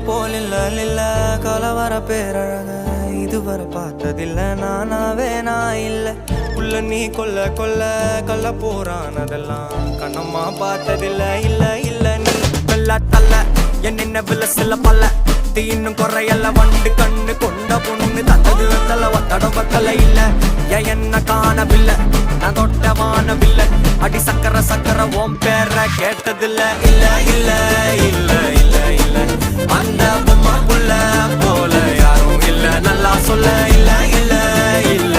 போலில்ல கலவர பேரழக இதுவரை பார்த்ததில்ல நானாவே நான் இல்ல உள்ள நீ கொல்ல கொல்ல கல்ல போறானதெல்லாம் கண்ணம்மா பார்த்ததில்ல இல்ல இல்ல நீ வெள்ள தள்ள என்ன வில்ல சில பல்ல இன்னும் குறையல்ல வண்டு கண்ணு கொண்ட பொண்ணு தந்தது வெத்தல ஒத்தடம் பத்தல இல்ல என்ன காணவில்லை நான் தொட்ட வானவில்லை அடி சக்கர சக்கர ஓம் பேர கேட்டதில்ல இல்ல இல்ல இல்ல இல்ல இல்ல அந்த பொம்மாக்குள்ள போல யாரும் இல்ல நல்லா சொல்ல இல்ல இல்ல இல்ல